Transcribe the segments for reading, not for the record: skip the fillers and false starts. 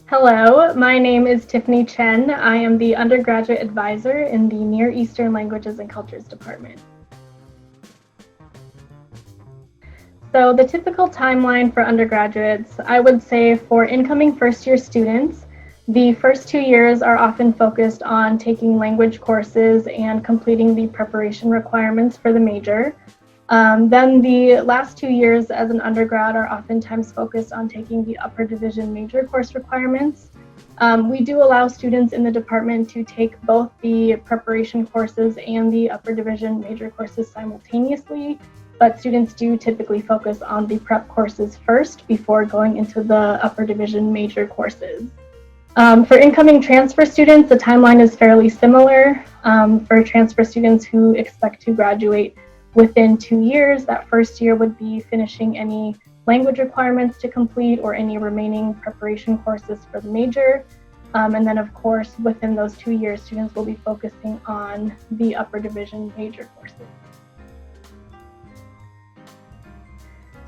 Hello, my name is Tiffany Chen. I am the undergraduate advisor in the Near Eastern Languages and Cultures Department. So the typical timeline for undergraduates, I would say for incoming first-year students, the first 2 years are often focused on taking language courses and completing the preparation requirements for the major. Then the last 2 years as an undergrad are oftentimes focused on taking the upper division major course requirements. We do allow students in the department to take both the preparation courses and the upper division major courses simultaneously, but students do typically focus on the prep courses first before going into the upper division major courses. For incoming transfer students, the timeline is fairly similar. For transfer students who expect to graduate within 2 years, that first year would be finishing any language requirements to complete or any remaining preparation courses for the major. And then, of course, within those 2 years, students will be focusing on the upper division major courses.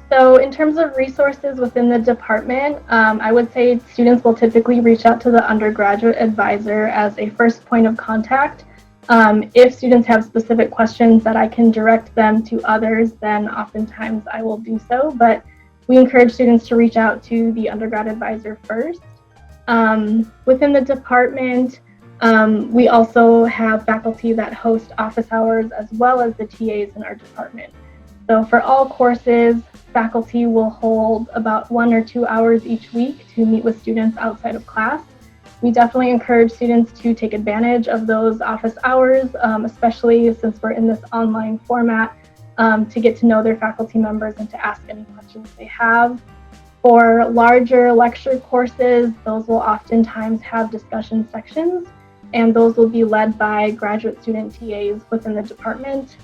So in terms of resources within the department, I would say students will typically reach out to the undergraduate advisor as a first point of contact. If students have specific questions that I can direct them to others, then oftentimes I will do so, but we encourage students to reach out to the undergrad advisor first. Within the department, we also have faculty that host office hours as well as the TAs in our department. So for all courses, faculty will hold about 1 or 2 hours each week to meet with students outside of class. We definitely encourage students to take advantage of those office hours, especially since we're in this online format, to get to know their faculty members and to ask any questions they have. For larger lecture courses, those will oftentimes have discussion sections, and those will be led by graduate student TAs within the department.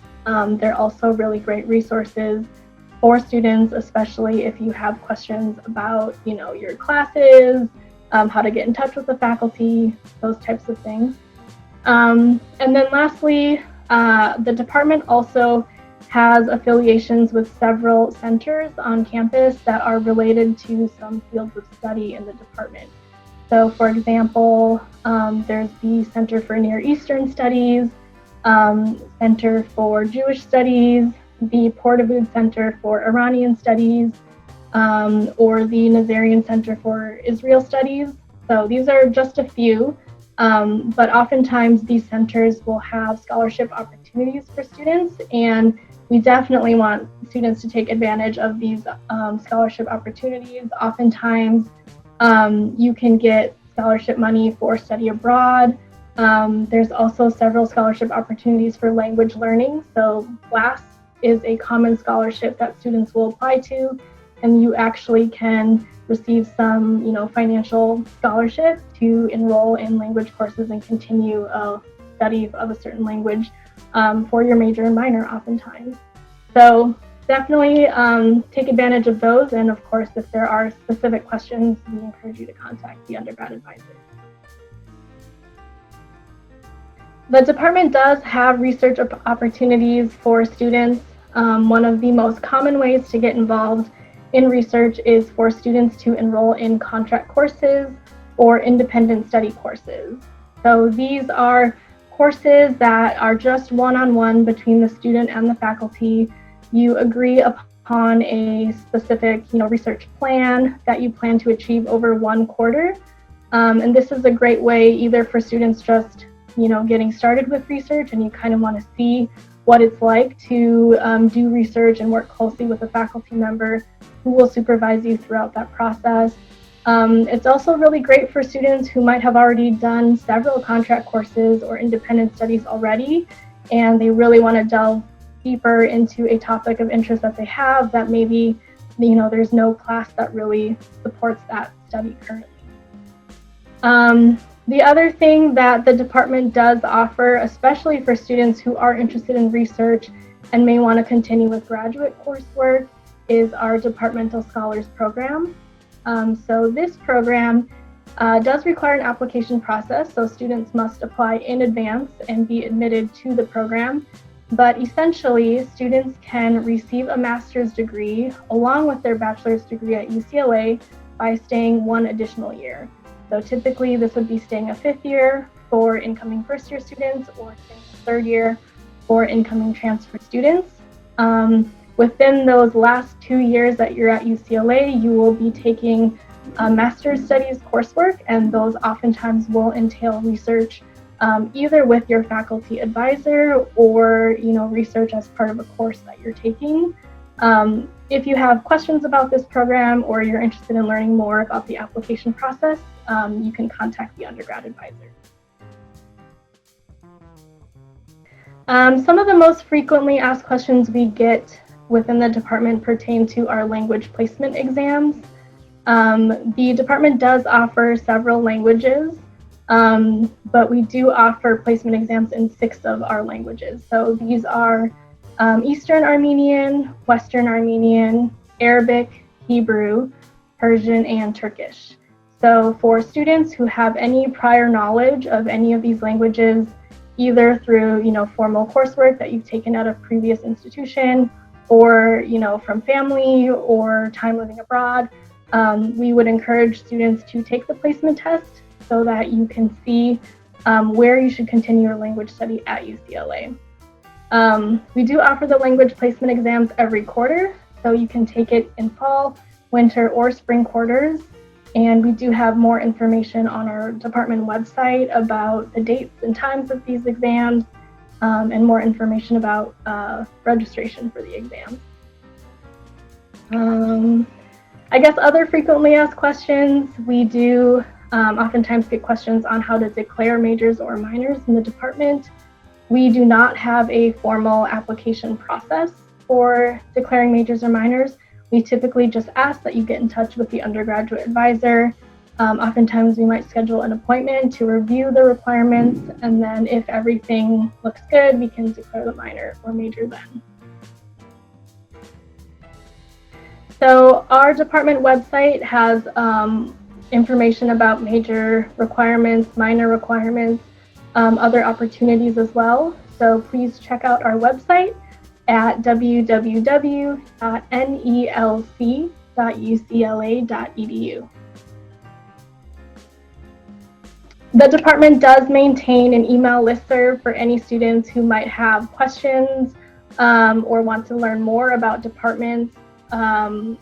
They're also really great resources for students, especially if you have questions about, your classes, how to get in touch with the faculty, those types of things. And then lastly, the department also has affiliations with several centers on campus that are related to some fields of study in the department. So for example, there's the Center for Near Eastern Studies, Center for Jewish Studies, the Portavood Center for Iranian Studies, or the Nazarian Center for Israel Studies. So these are just a few, but oftentimes these centers will have scholarship opportunities for students, and we definitely want students to take advantage of these scholarship opportunities. Oftentimes, you can get scholarship money for study abroad. There's also several scholarship opportunities for language learning. So GLASS is a common scholarship that students will apply to, and you actually can receive some, financial scholarship to enroll in language courses and continue a study of a certain language for your major and minor oftentimes. So definitely take advantage of those, and of course, if there are specific questions, we encourage you to contact the undergrad advisor. The department does have research opportunities for students. One of the most common ways to get involved in research is for students to enroll in contract courses or independent study courses. So these are courses that are just one-on-one between the student and the faculty. You agree upon a specific, research plan that you plan to achieve over 1 quarter. And this is a great way either for students just getting started with research and you kind of want to see what it's like to do research and work closely with a faculty member who will supervise you throughout that process. It's also really great for students who might have already done several contract courses or independent studies already, and they really want to delve deeper into a topic of interest that they have that maybe, there's no class that really supports that study currently. The other thing that the department does offer, especially for students who are interested in research and may want to continue with graduate coursework, is our Departmental Scholars Program. So this program does require an application process, so students must apply in advance and be admitted to the program. But essentially, students can receive a master's degree along with their bachelor's degree at UCLA by staying 1 additional year. So typically this would be staying a 5th year for incoming first-year students or staying a 3rd year for incoming transfer students. Within those last 2 years that you're at UCLA, you will be taking master's studies coursework, and those oftentimes will entail research either with your faculty advisor or research as part of a course that you're taking. If you have questions about this program or you're interested in learning more about the application process, you can contact the undergrad advisor. Some of the most frequently asked questions we get within the department pertain to our language placement exams. The department does offer several languages, but we do offer placement exams in 6 of our languages. So these are Eastern Armenian, Western Armenian, Arabic, Hebrew, Persian, and Turkish. So for students who have any prior knowledge of any of these languages, either through formal coursework that you've taken at a previous institution, or from family or time living abroad, we would encourage students to take the placement test so that you can see where you should continue your language study at UCLA. We do offer the language placement exams every quarter, so you can take it in fall, winter, or spring quarters. And we do have more information on our department website about the dates and times of these exams, and more information about registration for the exams. I guess other frequently asked questions, we do oftentimes get questions on how to declare majors or minors in the department. We do not have a formal application process for declaring majors or minors. We typically just ask that you get in touch with the undergraduate advisor. Oftentimes we might schedule an appointment to review the requirements, and then if everything looks good, we can declare the minor or major then. So our department website has information about major requirements, minor requirements, other opportunities as well. So please check out our website at www.nelc.ucla.edu. The department does maintain an email listserv for any students who might have questions or want to learn more about departments,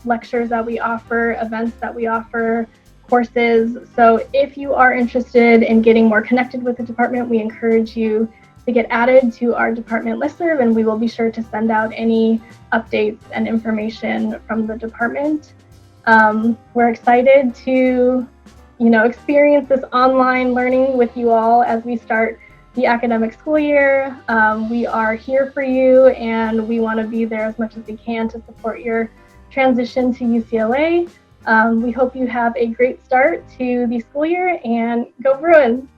lectures that we offer, events that we offer, courses. So if you are interested in getting more connected with the department, we encourage you to get added to our department listserv, and we will be sure to send out any updates and information from the department. We're excited to experience this online learning with you all as we start the academic school year. We are here for you, and we want to be there as much as we can to support your transition to UCLA. We hope you have a great start to the school year, and go Bruins!